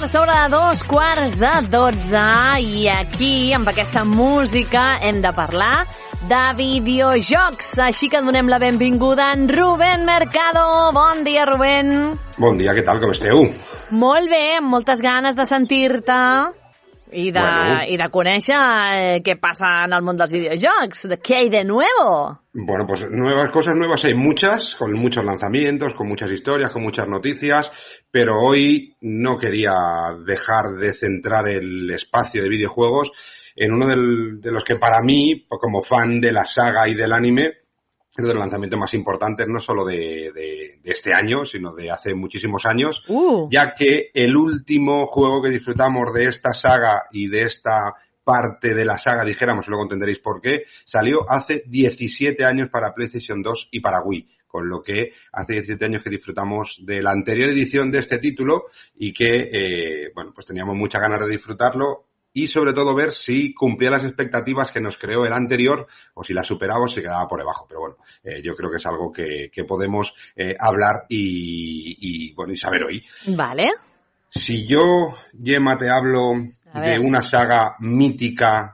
per sobre de 2:15 i aquí, amb aquesta música, hem de parlar de videojocs. Així que donem la benvinguda a en Rubén Mercado. Bon dia, Rubén. Bon dia, què tal, com esteu? Molt bé, amb moltes ganes de sentir-te i de conèixer què passa en el món dels videojocs. ¿Qué hay de nuevo? Bueno, pues cosas nuevas hay muchas, con muchos lanzamientos, con muchas historias, con muchas noticias, pero hoy no quería dejar de centrar el espacio de videojuegos en uno de los que para mí, como fan de la saga y del anime, es de los lanzamientos más importantes, no solo de este año, sino de hace muchísimos años, ya que el último juego que disfrutamos de esta saga y de esta parte de la saga, dijéramos, y luego entenderéis por qué, salió hace 17 años para PlayStation 2 y para Wii. Con lo que hace 17 años que disfrutamos de la anterior edición de este título y que, pues teníamos muchas ganas de disfrutarlo y sobre todo ver si cumplía las expectativas que nos creó el anterior o si la superaba o se quedaba por debajo. Pero bueno, yo creo que es algo que podemos hablar y saber hoy. Vale. Si yo, Gemma, te hablo de una saga mítica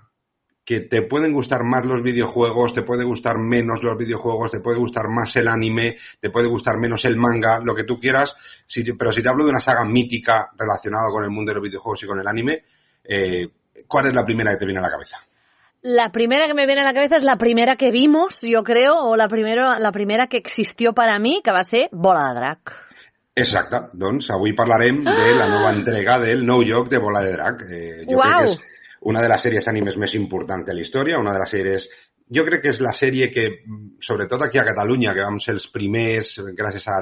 que te pueden gustar más los videojuegos, te puede gustar menos los videojuegos, te puede gustar más el anime, te puede gustar menos el manga, lo que tú quieras, pero si te hablo de una saga mítica relacionada con el mundo de los videojuegos y con el anime, ¿cuál es la primera que te viene a la cabeza? La primera que me viene a la cabeza es la primera que vimos, yo creo, o la primera que existió para mí, que va ser Bola de Drac. Exacte, doncs avui parlarem de la nova entrega del nou joc de Bola de Drac. Jo crec que és una de las series animes més importants de la història, una de les sèries... Jo crec que és la sèrie que, sobretot aquí a Catalunya, que vam ser els primers, gràcies a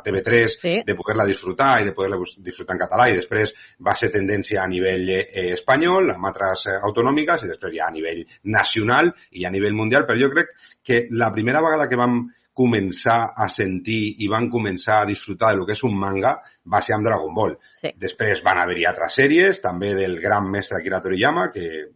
TV3, de poder-la disfrutar i de poder-la disfrutar en català, i després va ser tendència a nivell espanyol, amb altres autonòmiques, i després ja a nivell nacional i a nivell mundial, però jo crec que la primera vegada que vam començar a sentir i van començar a disfrutar del que és un manga va ser amb Dragon Ball. Sí. Després van haver-hi altres sèries, també del gran mestre Akira Toriyama, que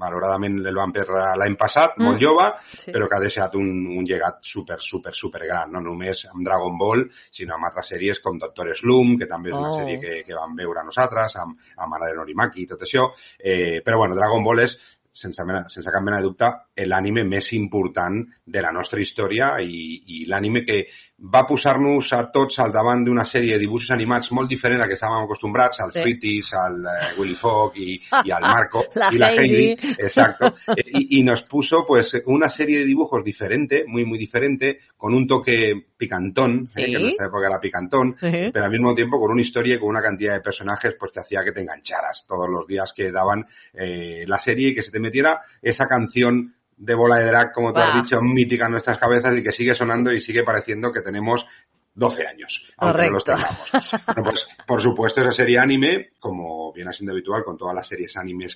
malauradament el van perdre l'any passat, molt jove, però que ha deixat un llegat super gran, no només amb Dragon Ball, sinó amb altres sèries com Doctor Slump, que també és una sèrie que vam veure nosaltres, amb Anare Norimaki i tot això. Però bueno, Dragon Ball és sense cap mena de dubte, l'ànime més important de la nostra història i l'ànime que va posar-nos a tots al davant d'una sèrie de dibuixos animats molt diferent a que estàvem acostumbrats, al Fritis, al Willy Fogg y al Marco y la Heidi. Exacto. Y nos puso pues una serie de dibujos diferente, muy diferente, con un toque picantón, que en esta época era picantón, pero al mismo tiempo con una historia y con una cantidad de personajes pues que hacía que te engancharas todos los días que daban la serie y que se te metiera esa canción de Bola de Drac, como tú has dicho, mítica en nuestras cabezas y que sigue sonando y sigue pareciendo que tenemos 12 años, aunque no los tengamos. Bueno, pues, por supuesto, esa serie anime, como viene siendo habitual con todas las series animes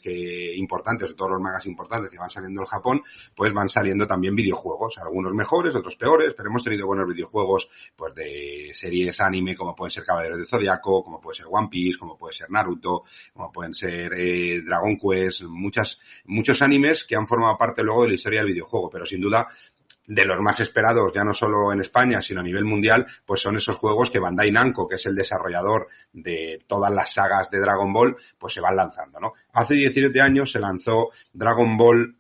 importantes, o todos los mangas importantes que van saliendo en Japón, pues van saliendo también videojuegos, algunos mejores, otros peores, pero hemos tenido buenos videojuegos pues de series anime, como pueden ser Caballeros del Zodiaco, como puede ser One Piece, como puede ser Naruto, como pueden ser Dragon Quest, muchos animes que han formado parte luego de la historia del videojuego, pero sin duda de los más esperados, ya no solo en España, sino a nivel mundial, pues son esos juegos que Bandai Namco, que es el desarrollador de todas las sagas de Dragon Ball, pues se van lanzando, ¿no? Hace 17 años se lanzó Dragon Ball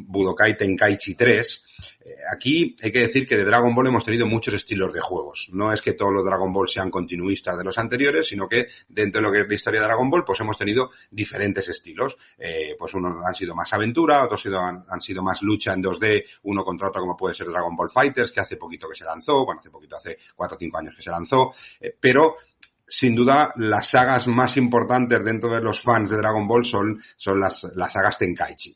Budokai Tenkaichi 3. Aquí hay que decir que de Dragon Ball hemos tenido muchos estilos de juegos. No es que todos los Dragon Ball sean continuistas de los anteriores, sino que dentro de lo que es la historia de Dragon Ball, pues hemos tenido diferentes estilos. Pues unos han sido más aventura, otros han sido más lucha en 2D, uno contra otro, como puede ser Dragon Ball FighterZ, que hace poquito que se lanzó, hace 4 o 5 años que se lanzó, pero sin duda las sagas más importantes dentro de los fans de Dragon Ball son las sagas Tenkaichi.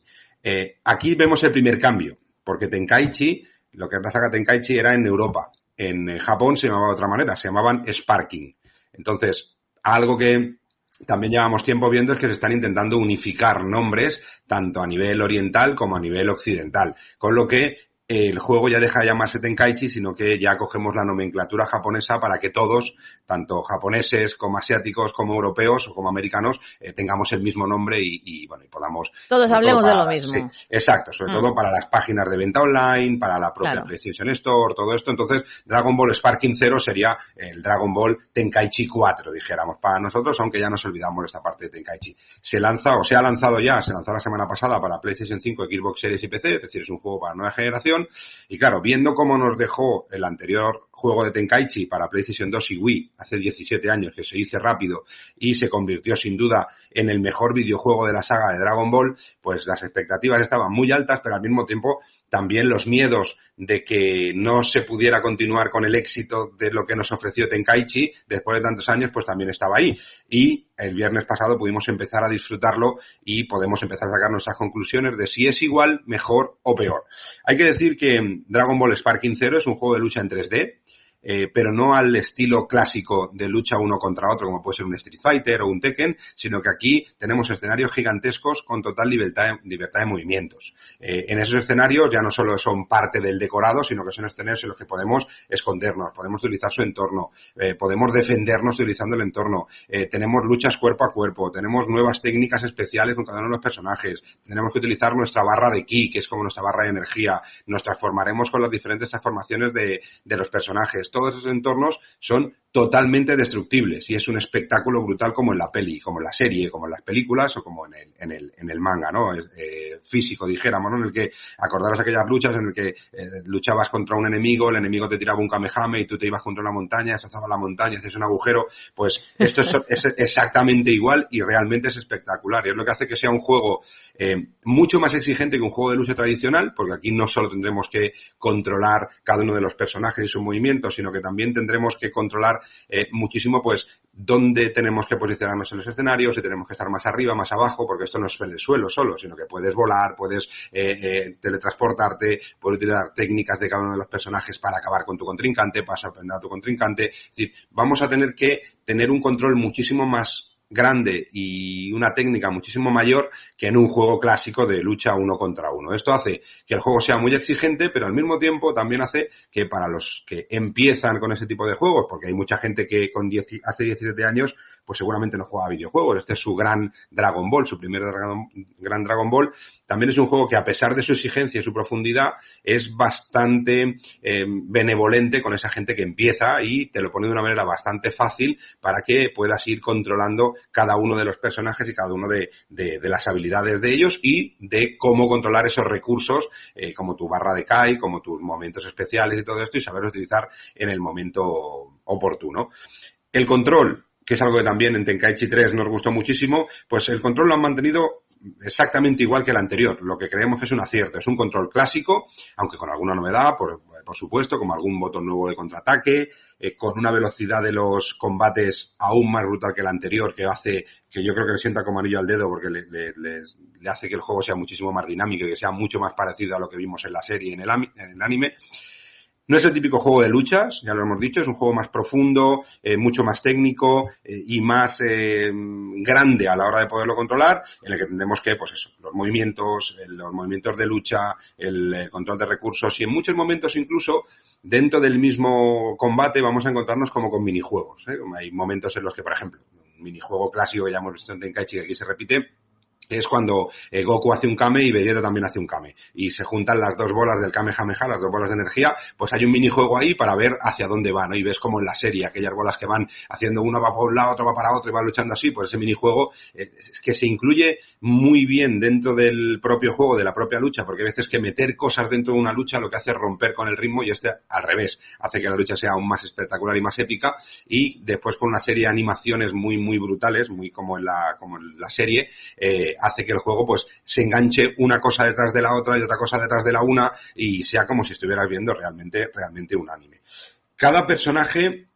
Aquí vemos el primer cambio, porque Tenkaichi, lo que es la saga Tenkaichi, era en Europa. En Japón se llamaba de otra manera, se llamaban Sparking. Entonces, algo que también llevamos tiempo viendo es que se están intentando unificar nombres tanto a nivel oriental como a nivel occidental, con lo que el juego ya deja de llamarse Tenkaichi, sino que ya cogemos la nomenclatura japonesa para que todos, tanto japoneses como asiáticos, como europeos o como americanos, tengamos el mismo nombre y podamos... Todos hablemos de lo mismo. Sí, exacto, sobre todo para las páginas de venta online, para la propia PlayStation Store, todo esto. Entonces, Dragon Ball Sparking Zero sería el Dragon Ball Tenkaichi 4, dijéramos, para nosotros, aunque ya nos olvidamos de esta parte de Tenkaichi. Se ha lanzado la semana pasada para PlayStation 5, Xbox Series y PC, es decir, es un juego para nueva generación. Y claro, viendo cómo nos dejó el anterior juego de Tenkaichi para PlayStation 2 y Wii hace 17 años, que se hizo rápido y se convirtió sin duda en el mejor videojuego de la saga de Dragon Ball, pues las expectativas estaban muy altas, pero al mismo tiempo también los miedos de que no se pudiera continuar con el éxito de lo que nos ofreció Tenkaichi después de tantos años, pues también estaba ahí. Y el viernes pasado pudimos empezar a disfrutarlo y podemos empezar a sacar nuestras conclusiones de si es igual, mejor o peor. Hay que decir que Dragon Ball Sparking Zero es un juego de lucha en 3D, pero no al estilo clásico de lucha uno contra otro, como puede ser un Street Fighter o un Tekken, sino que aquí tenemos escenarios gigantescos con total libertad de movimientos. En esos escenarios ya no solo son parte del decorado, sino que son escenarios en los que podemos escondernos, podemos utilizar su entorno, podemos defendernos utilizando el entorno, tenemos luchas cuerpo a cuerpo, tenemos nuevas técnicas especiales con cada uno de los personajes, tenemos que utilizar nuestra barra de ki, que es como nuestra barra de energía, nos transformaremos con las diferentes transformaciones de los personajes. Todos esos entornos son totalmente destructibles y es un espectáculo brutal como en la peli, como en la serie, como en las películas o como en el manga, ¿no? Físico, dijéramos, ¿no? En el que acordaros aquellas luchas en el que luchabas contra un enemigo, el enemigo te tiraba un Kamehame y tú te ibas contra una montaña, destrozabas la montaña, haces un agujero, pues esto es exactamente igual y realmente es espectacular y es lo que hace que sea un juego mucho más exigente que un juego de lucha tradicional, porque aquí no solo tendremos que controlar cada uno de los personajes y sus movimientos, sino que también tendremos que controlar muchísimo, pues, dónde tenemos que posicionarnos en los escenarios, si tenemos que estar más arriba, más abajo, porque esto no es en el suelo solo, sino que puedes volar, puedes teletransportarte, puedes utilizar técnicas de cada uno de los personajes para acabar con tu contrincante, para sorprender a tu contrincante. Es decir, vamos a tener que tener un control muchísimo más grande y una técnica muchísimo mayor que en un juego clásico de lucha uno contra uno. Esto hace que el juego sea muy exigente, pero al mismo tiempo también hace que para los que empiezan con ese tipo de juegos, porque hay mucha gente que hace 17 años pues seguramente no juega a videojuegos. Este es su gran Dragon Ball, su primer gran Dragon Ball. También es un juego que, a pesar de su exigencia y su profundidad, es bastante benevolente con esa gente que empieza y te lo pone de una manera bastante fácil para que puedas ir controlando cada uno de los personajes y cada uno de las habilidades de ellos y de cómo controlar esos recursos, como tu barra de Kai, como tus momentos especiales y todo esto, y saber utilizar en el momento oportuno. El control, que es algo que también en Tenkaichi 3 nos gustó muchísimo, pues el control lo han mantenido exactamente igual que el anterior. Lo que creemos que es un acierto. Es un control clásico, aunque con alguna novedad, por supuesto, como algún botón nuevo de contraataque, con una velocidad de los combates aún más brutal que el anterior, que hace que yo creo que le sienta como anillo al dedo, porque le hace que el juego sea muchísimo más dinámico y que sea mucho más parecido a lo que vimos en la serie y en el anime. No es el típico juego de luchas, ya lo hemos dicho, es un juego más profundo, mucho más técnico y más grande a la hora de poderlo controlar, en el que tendremos que, pues eso, los movimientos de lucha, el control de recursos y en muchos momentos incluso dentro del mismo combate vamos a encontrarnos como con minijuegos, ¿eh? Hay momentos en los que, por ejemplo, un minijuego clásico que ya hemos visto en Tenkaichi, que aquí se repite, es cuando Goku hace un Kame y Vegeta también hace un Kame. Y se juntan las dos bolas del Kamehameha, las dos bolas de energía, pues hay un minijuego ahí para ver hacia dónde van, ¿no? Y ves como en la serie, aquellas bolas que van haciendo, uno va para un lado, otro va para otro y van luchando así, pues ese minijuego es que se incluye muy bien dentro del propio juego, de la propia lucha, porque hay veces que meter cosas dentro de una lucha lo que hace es romper con el ritmo y al revés, hace que la lucha sea aún más espectacular y más épica, y después con una serie de animaciones muy, muy brutales, muy como en la serie, hace que el juego pues se enganche una cosa detrás de la otra y otra cosa detrás de la una y sea como si estuvieras viendo realmente un anime. Cada personaje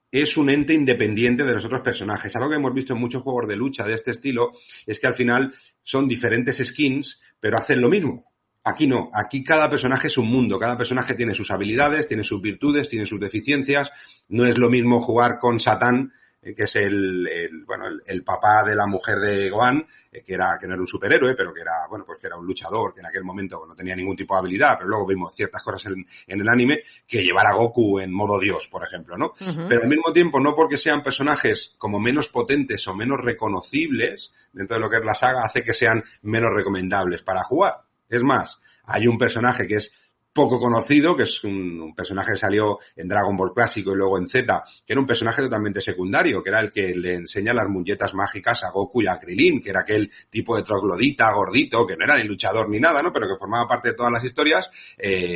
es un ente independiente de los otros personajes. Algo que hemos visto en muchos juegos de lucha de este estilo es que al final son diferentes skins, pero hacen lo mismo. Aquí no, aquí cada personaje es un mundo, cada personaje tiene sus habilidades, tiene sus virtudes, tiene sus deficiencias. No es lo mismo jugar con Satán que es el papá de la mujer de Gohan, que no era un superhéroe, pero que era, bueno, pues que era un luchador, que en aquel momento no tenía ningún tipo de habilidad, pero luego vimos ciertas cosas en el anime, que llevar a Goku en modo Dios, por ejemplo, ¿no? Uh-huh. Pero al mismo tiempo, no porque sean personajes como menos potentes o menos reconocibles dentro de lo que es la saga, hace que sean menos recomendables para jugar. Es más, hay un personaje que es poco conocido, que es un personaje que salió en Dragon Ball clásico y luego en Z, que era un personaje totalmente secundario, que era el que le enseña las muñetas mágicas a Goku y a Krilin, que era aquel tipo de troglodita, gordito, que no era ni luchador ni nada, ¿no? Pero que formaba parte de todas las historias.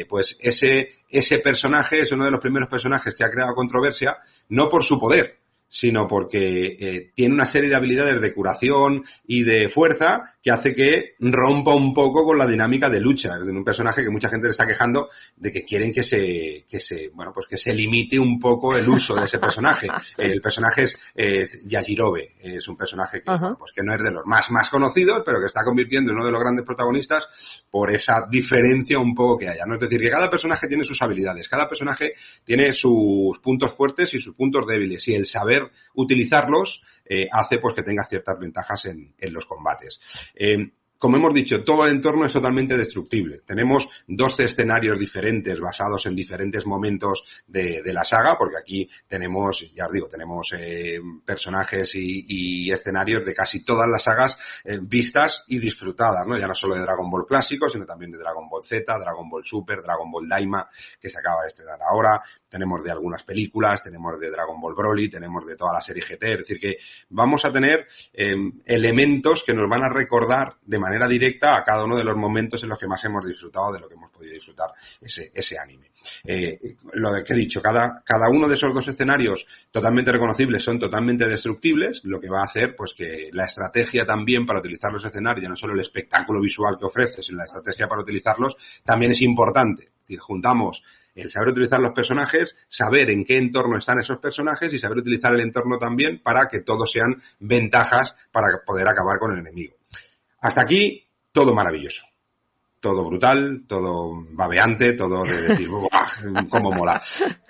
Pues ese personaje es uno de los primeros personajes que ha creado controversia, no por su poder, sino porque tiene una serie de habilidades de curación y de fuerza que hace que rompa un poco con la dinámica de lucha. Es decir, un personaje que mucha gente le está quejando de que quieren que se limite un poco el uso de ese personaje. El personaje es Yajirobe, es un personaje que, bueno, pues que no es de los más conocidos, pero que está convirtiendo en uno de los grandes protagonistas por esa diferencia un poco que haya, ¿no? Es decir, que cada personaje tiene sus habilidades, cada personaje tiene sus puntos fuertes y sus puntos débiles, y el saber utilizarlos hace pues que tenga ciertas ventajas en los combates. Como hemos dicho, todo el entorno es totalmente destructible. Tenemos 12 escenarios diferentes basados en diferentes momentos de la saga, porque aquí tenemos, ya os digo, tenemos personajes y escenarios de casi todas las sagas vistas y disfrutadas, ¿no? Ya no solo de Dragon Ball clásico, sino también de Dragon Ball Z, Dragon Ball Super, Dragon Ball Daima, que se acaba de estrenar ahora. Tenemos de algunas películas, tenemos de Dragon Ball Broly, tenemos de toda la serie GT, es decir que vamos a tener elementos que nos van a recordar de manera directa a cada uno de los momentos en los que más hemos disfrutado, de lo que hemos podido disfrutar ese anime. Lo que he dicho, cada uno de esos dos escenarios totalmente reconocibles son totalmente destructibles, lo que va a hacer pues que la estrategia también para utilizar los escenarios, ya no solo el espectáculo visual que ofrece, sino la estrategia para utilizarlos también es importante. Es decir, juntamos el saber utilizar los personajes, saber en qué entorno están esos personajes y saber utilizar el entorno también para que todos sean ventajas para poder acabar con el enemigo. Hasta aquí, todo maravilloso. Todo brutal, todo babeante, todo de decir, cómo mola.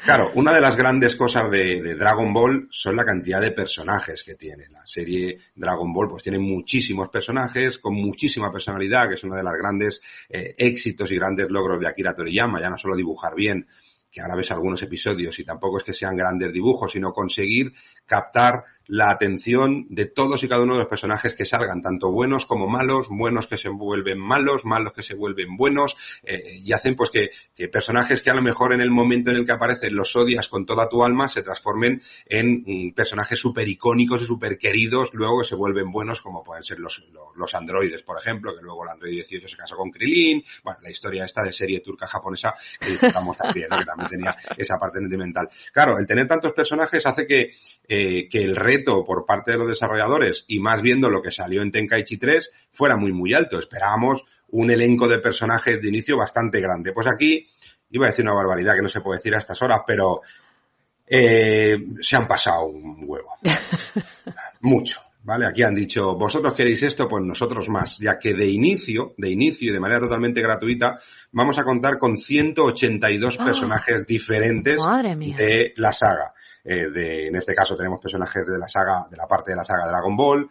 Claro, una de las grandes cosas de Dragon Ball son la cantidad de personajes que tiene. La serie Dragon Ball pues tiene muchísimos personajes con muchísima personalidad, que es uno de los grandes éxitos y grandes logros de Akira Toriyama, ya no solo dibujar bien, que ahora ves algunos episodios y tampoco es que sean grandes dibujos, sino conseguir captar la atención de todos y cada uno de los personajes que salgan, tanto buenos como malos, buenos que se vuelven malos, malos que se vuelven buenos, y hacen pues que personajes que a lo mejor en el momento en el que aparecen los odias con toda tu alma se transformen en personajes súper icónicos y súper queridos, luego que se vuelven buenos, como pueden ser los androides, por ejemplo, que luego el androide 18 se casó con Krilin, bueno, la historia esta de serie turca japonesa que disfrutamos también, ¿no? Que también tenía esa parte sentimental. Claro, el tener tantos personajes hace que el reto por parte de los desarrolladores, y más viendo lo que salió en Tenkaichi 3, fuera muy alto. Esperábamos un elenco de personajes de inicio bastante grande. Pues aquí, iba a decir una barbaridad que no se puede decir a estas horas, pero se han pasado un huevo. Mucho. ¿Vale? Aquí han dicho, vosotros queréis esto, pues nosotros más, ya que de inicio y de manera totalmente gratuita, vamos a contar con 182 personajes diferentes de la saga. En este caso tenemos personajes de la saga, de la parte de la saga Dragon Ball,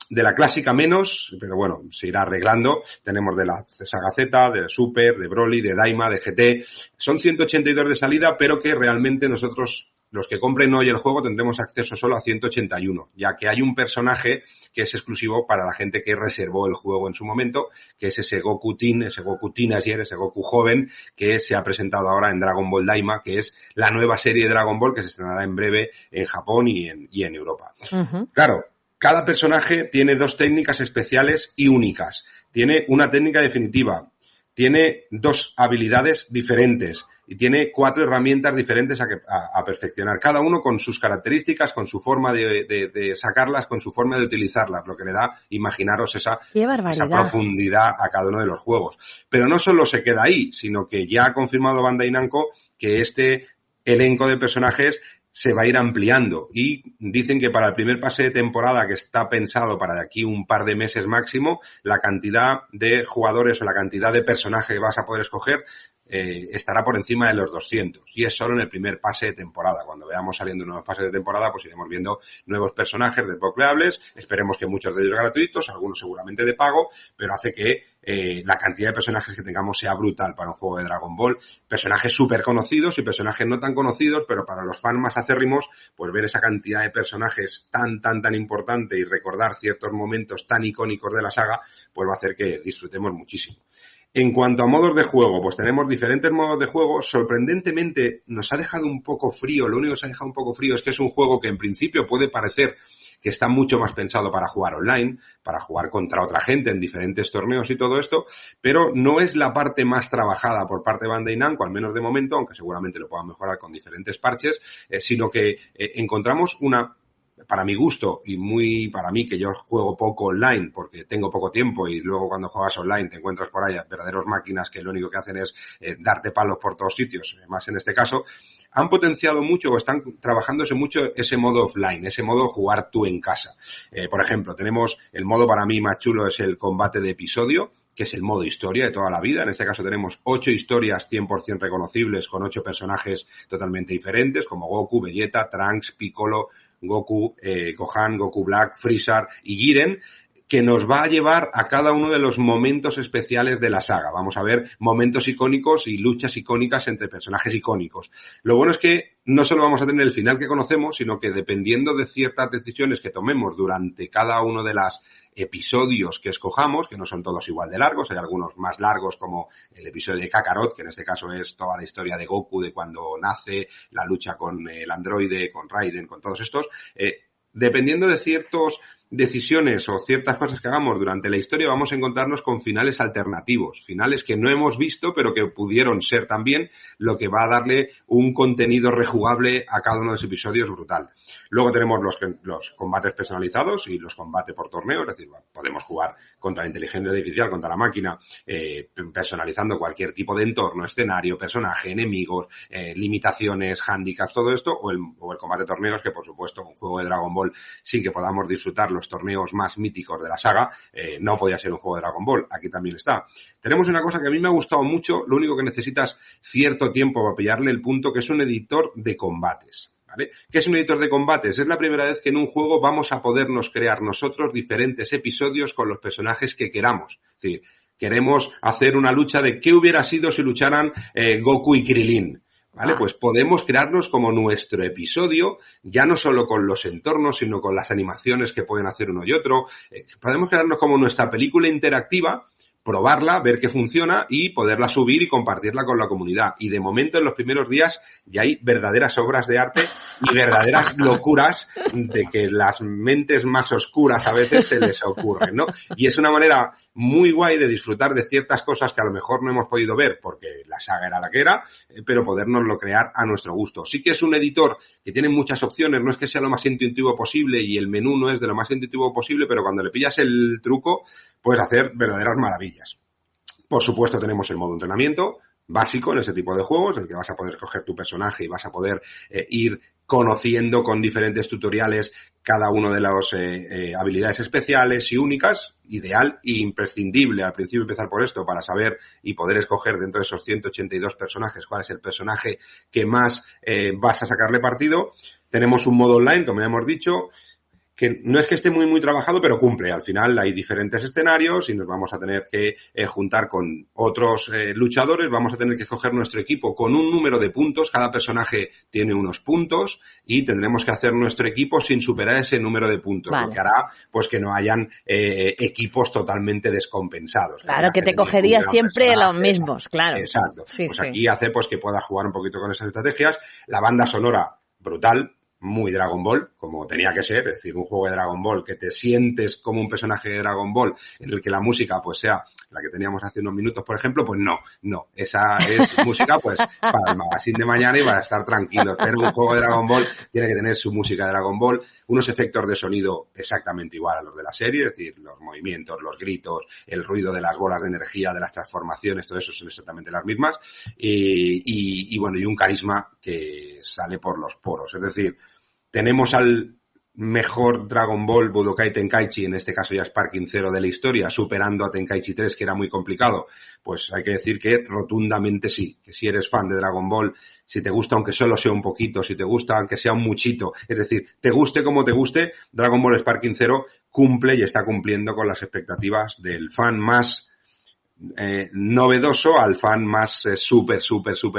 de la clásica menos, pero bueno, se irá arreglando. Tenemos de la saga Z, de Super, de Broly, de Daima, de GT. Son 182 de salida, pero que realmente nosotros, los que compren hoy el juego, tendremos acceso solo a 181, ya que hay un personaje que es exclusivo para la gente que reservó el juego en su momento, que es ese Goku Teen, ese Goku Teenager, ese Goku joven, que se ha presentado ahora en Dragon Ball Daima, que es la nueva serie de Dragon Ball que se estrenará en breve en Japón y en Europa. Uh-huh. Claro, cada personaje tiene dos técnicas especiales y únicas. Tiene una técnica definitiva, tiene dos habilidades diferentes, y tiene 4 herramientas diferentes a perfeccionar, cada uno con sus características, con su forma de sacarlas, con su forma de utilizarlas, lo que le da, imaginaros, esa profundidad a cada uno de los juegos. Pero no solo se queda ahí, sino que ya ha confirmado Bandai Namco que este elenco de personajes se va a ir ampliando, y dicen que para el primer pase de temporada, que está pensado para de aquí un par de meses máximo, la cantidad de jugadores o la cantidad de personajes que vas a poder escoger estará por encima de los 200. Y es solo en el primer pase de temporada. Cuando veamos saliendo nuevos pases de temporada, pues iremos viendo nuevos personajes desbloqueables. Esperemos que muchos de ellos gratuitos, algunos seguramente de pago, pero hace que la cantidad de personajes que tengamos sea brutal para un juego de Dragon Ball. Personajes súper conocidos y personajes no tan conocidos, pero para los fans más acérrimos, pues ver esa cantidad de personajes tan importante y recordar ciertos momentos tan icónicos de la saga, pues va a hacer que disfrutemos muchísimo. En cuanto a modos de juego, pues tenemos diferentes modos de juego. Sorprendentemente nos ha dejado un poco frío. Lo único que se ha dejado un poco frío es que es un juego que en principio puede parecer que está mucho más pensado para jugar online, para jugar contra otra gente en diferentes torneos y todo esto, pero no es la parte más trabajada por parte de Bandai Namco, al menos de momento, aunque seguramente lo puedan mejorar con diferentes parches, sino que encontramos una, para mi gusto y muy para mí, que yo juego poco online porque tengo poco tiempo y luego cuando juegas online te encuentras por ahí verdaderos máquinas que lo único que hacen es darte palos por todos sitios, más en este caso, han potenciado mucho o están trabajándose mucho ese modo offline, ese modo jugar tú en casa. Por ejemplo, tenemos el modo para mí más chulo, es el combate de episodio, que es el modo historia de toda la vida. En este caso tenemos 8 historias 100% reconocibles con 8 personajes totalmente diferentes, como Goku, Vegeta, Trunks, Piccolo, Goku, Gohan, Goku Black, Freezer y Jiren, que nos va a llevar a cada uno de los momentos especiales de la saga. Vamos a ver momentos icónicos y luchas icónicas entre personajes icónicos. Lo bueno es que no solo vamos a tener el final que conocemos, sino que dependiendo de ciertas decisiones que tomemos durante cada uno de los episodios que escojamos, que no son todos igual de largos, hay algunos más largos como el episodio de Kakarot, que en este caso es toda la historia de Goku, de cuando nace, la lucha con el androide, con Raiden, con todos estos, dependiendo de ciertas decisiones o ciertas cosas que hagamos durante la historia, vamos a encontrarnos con finales alternativos, finales que no hemos visto, pero que pudieron ser también, lo que va a darle un contenido rejugable a cada uno de los episodios brutal. Luego tenemos los combates personalizados y los combates por torneo, es decir, podemos jugar contra la inteligencia artificial, contra la máquina, personalizando cualquier tipo de entorno, escenario, personaje, enemigos, limitaciones, handicaps, todo esto, o el combate de torneos, que por supuesto un juego de Dragon Ball sin que podamos disfrutar los torneos más míticos de la saga, no podía ser un juego de Dragon Ball, aquí también está. Tenemos una cosa que a mí me ha gustado mucho, lo único que necesitas cierto tiempo para pillarle el punto, que es un editor de combates. ¿Vale? ¿Qué es un editor de combates? Es la primera vez que en un juego vamos a podernos crear nosotros diferentes episodios con los personajes que queramos. Es decir, queremos hacer una lucha de qué hubiera sido si lucharan Goku y Krilin. ¿Vale? Pues podemos crearnos como nuestro episodio, ya no solo con los entornos, sino con las animaciones que pueden hacer uno y otro. Podemos crearnos como nuestra película interactiva, probarla, ver que funciona y poderla subir y compartirla con la comunidad. Y de momento, en los primeros días, ya hay verdaderas obras de arte y verdaderas locuras de que las mentes más oscuras a veces se les ocurren, ¿no? Y es una manera muy guay de disfrutar de ciertas cosas que a lo mejor no hemos podido ver porque la saga era la que era, pero podérnoslo crear a nuestro gusto. Sí que es un editor que tiene muchas opciones, no es que sea lo más intuitivo posible y el menú no es de lo más intuitivo posible, pero cuando le pillas el truco puedes hacer verdaderas maravillas. Por supuesto tenemos el modo entrenamiento básico en este tipo de juegos, en el que vas a poder coger tu personaje y vas a poder ir conociendo con diferentes tutoriales cada uno de las habilidades especiales y únicas, ideal e imprescindible al principio empezar por esto para saber y poder escoger dentro de esos 182 personajes cuál es el personaje que más vas a sacarle partido. Tenemos un modo online, como ya hemos dicho, que no es que esté muy trabajado, pero cumple. Al final hay diferentes escenarios y nos vamos a tener que juntar con otros luchadores, vamos a tener que escoger nuestro equipo con un número de puntos, cada personaje tiene unos puntos y tendremos que hacer nuestro equipo sin superar ese número de puntos, vale. Lo que hará pues que no hayan equipos totalmente descompensados. Claro, que te cogerías siempre los mismos, claro. Exacto. Sí, pues sí. Aquí hace pues que puedas jugar un poquito con esas estrategias. La banda sonora, brutal. Muy Dragon Ball, como tenía que ser, es decir, un juego de Dragon Ball que te sientes como un personaje de Dragon Ball, en el que la música pues sea la que teníamos hace unos minutos, por ejemplo, pues no, esa es música pues para el magazine de mañana y para estar tranquilos, pero un juego de Dragon Ball tiene que tener su música de Dragon Ball, unos efectos de sonido exactamente igual a los de la serie, es decir, los movimientos, los gritos, el ruido de las bolas de energía, de las transformaciones, todo eso son exactamente las mismas, y bueno, y un carisma que sale por los poros, es decir, tenemos al mejor Dragon Ball Budokai Tenkaichi, en este caso ya Sparking Zero de la historia, superando a Tenkaichi 3, que era muy complicado, pues hay que decir que rotundamente sí, que si eres fan de Dragon Ball, si te gusta aunque solo sea un poquito, si te gusta aunque sea un muchito, es decir, te guste como te guste, Dragon Ball Sparking Zero cumple y está cumpliendo con las expectativas del fan más novedoso al fan más súper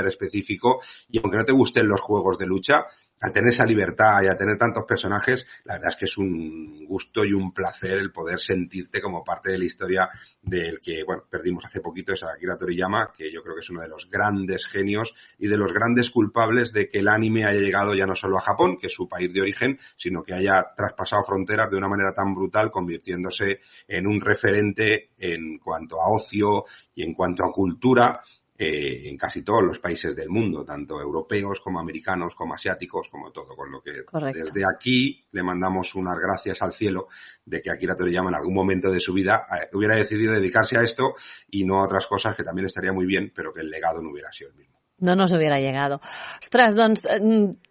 específico, y aunque no te gusten los juegos de lucha, al tener esa libertad y a tener tantos personajes, la verdad es que es un gusto y un placer el poder sentirte como parte de la historia del que, bueno, perdimos hace poquito, es Akira Toriyama, que yo creo que es uno de los grandes genios y de los grandes culpables de que el anime haya llegado ya no solo a Japón, que es su país de origen, sino que haya traspasado fronteras de una manera tan brutal, convirtiéndose en un referente en cuanto a ocio y en cuanto a cultura, en casi todos los países del mundo, tanto europeos como americanos, como asiáticos, como todo, con lo que Correcto. Desde aquí le mandamos unas gracias al cielo de que Akira Toriyama en algún momento de su vida hubiera decidido dedicarse a esto y no a otras cosas, que también estaría muy bien, però que el legado no hubiera sido el mismo. No nos hubiera llegado. Ostres, doncs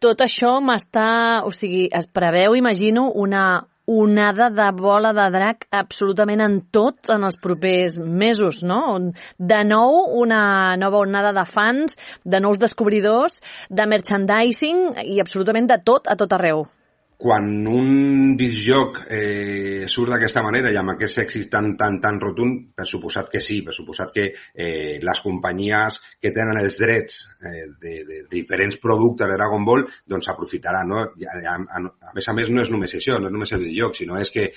tot això m'està... O sigui, es preveu, imagino, una onada de bola de drac absolutament en tot en els propers mesos, no? De nou, una nova onada de fans, de nous descobridors, de merchandising i absolutament de tot a tot arreu. Quan un videojoc surt d'aquesta manera i amb aquest èxit tan rotund, per suposat que sí, per suposat que les companyies que tenen els drets de diferents productes de Dragon Ball doncs aprofitaran, no? A més, no és només això, no és només el videojoc, sinó és que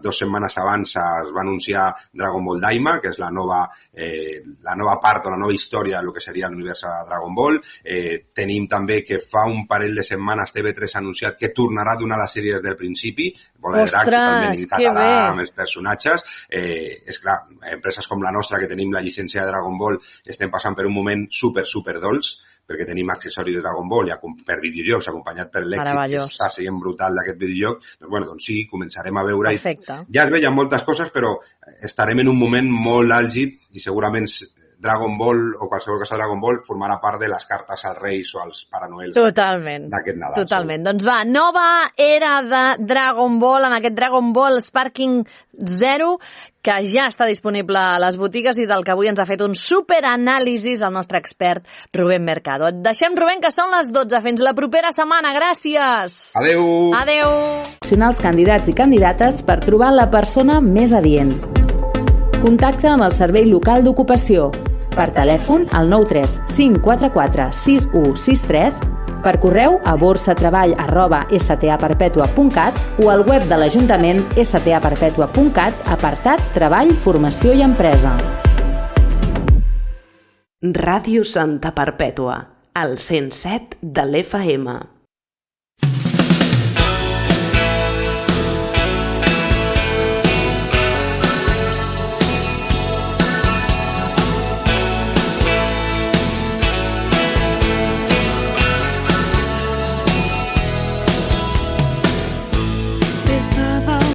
2 setmanes abans es va anunciar Dragon Ball Daima, que és la nova part o la nova història del que seria l'univers de Dragon Ball. Tenim també que fa un parell de setmanes TV3 ha anunciat que tornarà donar la sèrie des del principi, Bola de Drac, totalment en català, amb els personatges. És clar, empreses com la nostra, que tenim la llicència de Dragon Ball, estem passant per un moment super dolç, perquè tenim accessoris de Dragon Ball per videojocs, acompanyat per l'èxit que està sent brutal d'aquest videojoc. Doncs sí, començarem a veure. Ja es veien moltes coses, però estarem en un moment molt àlgid i segurament Dragon Ball o qualsevol cosa de Dragon Ball formarà part de les cartes als Reis o als Pare Noels d'aquest Nadal. Totalment. Doncs va, nova era de Dragon Ball, amb aquest Dragon Ball Sparking Zero, que ja està disponible a les botigues i del que avui ens ha fet un superanàlisis el nostre expert Rubén Mercado. Et deixem, Rubén, que són les 12. Fins la propera setmana. Gràcies. Adeu. Seleccionar els candidats i candidates per trobar la persona més adient. Contacta amb el Servei Local d'Ocupació per telèfon al 93 544 6163, per correu a borsatreball@staperpetua.cat o al web de l'Ajuntament staperpetua.cat, apartat Treball, Formació i Empresa. Ràdio Santa Perpètua, al 107 de l'FM.